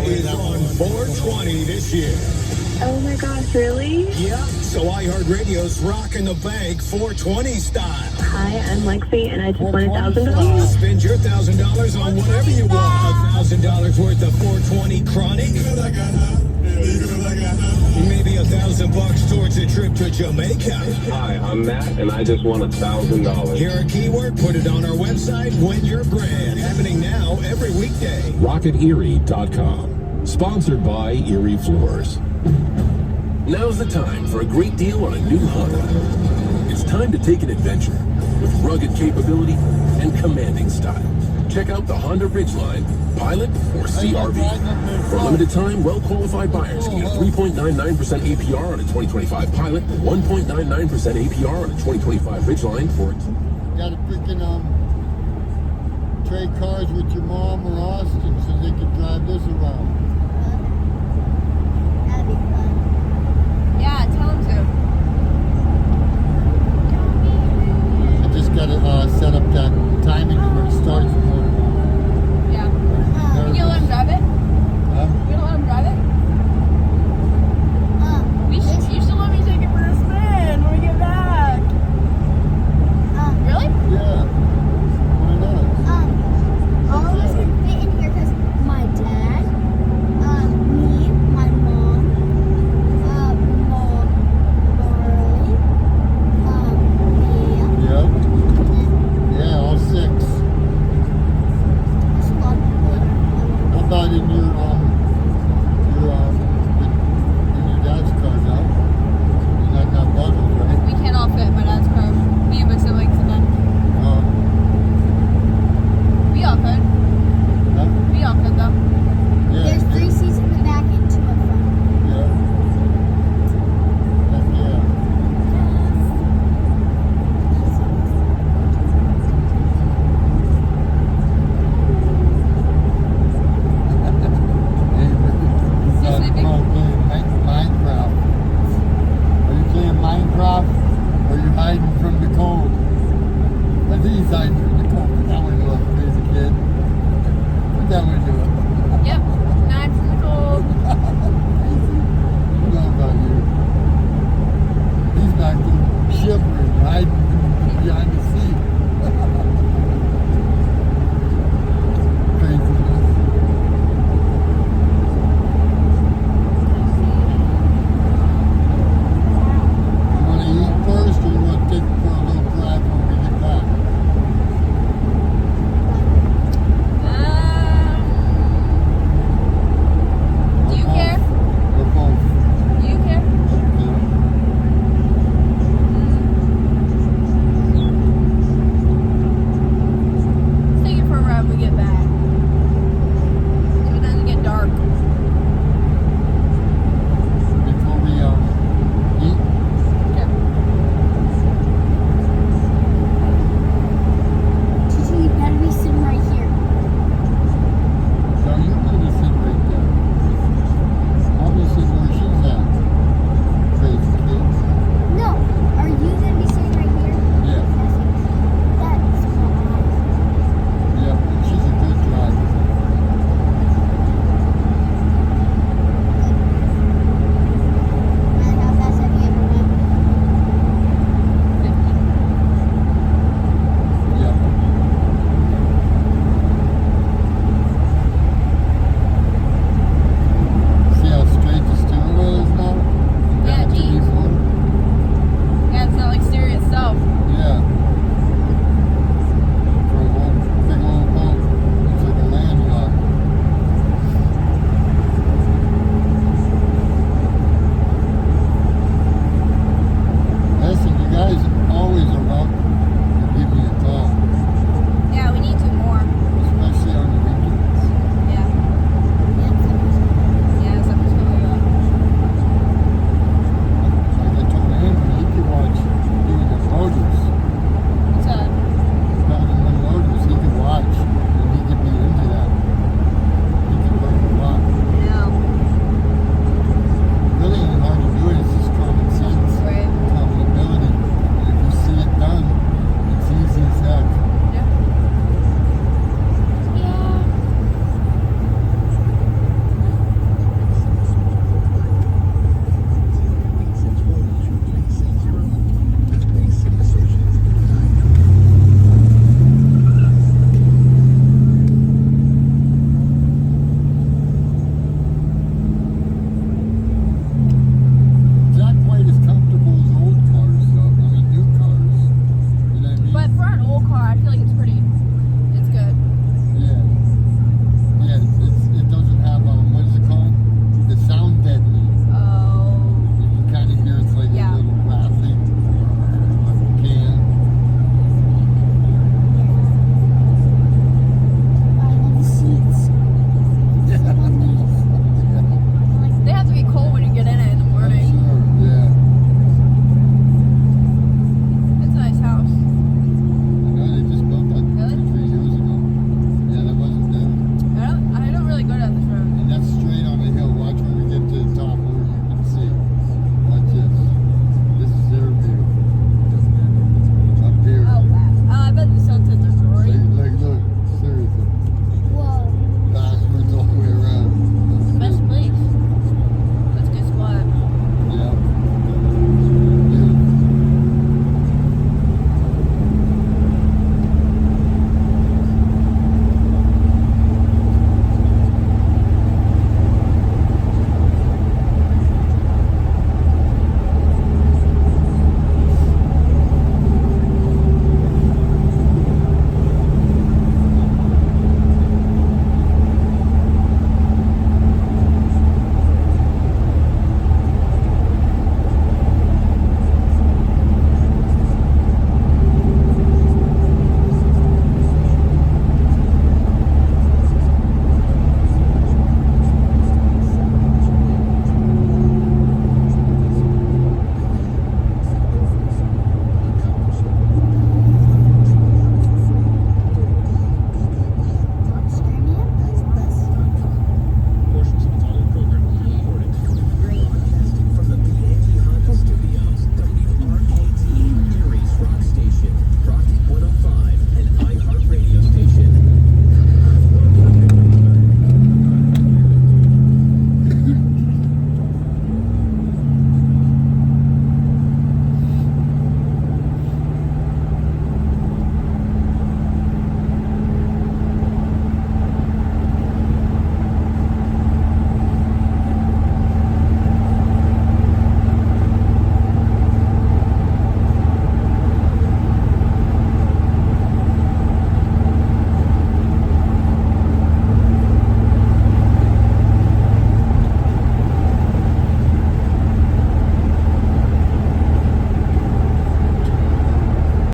is on 420 this year. Oh my gosh, really? Yep. So iHeartRadio's rocking the bank 420 style. Hi, I'm Lexi, and I just won $1,000. Spend your $1,000 on whatever you want. $1,000 worth of 420 chronic. Maybe $1,000 towards a trip to Jamaica. Hi, I'm Matt, and I just won $1,000. Hear a keyword, put it on our website, win your grand. Happening now every weekday. RocketErie.com. Sponsored by Erie Floors. Now's the time for a great deal on a new Honda. It's time to take an adventure with rugged capability and commanding style. Check out the Honda Ridgeline, Pilot, or CRV. For a limited time, well-qualified buyers can get 3.99% APR on a 2025 Pilot, 1.99% APR on a 2025 Ridgeline, or Got to freaking trade cars with your mom or Austin so they can drive this around.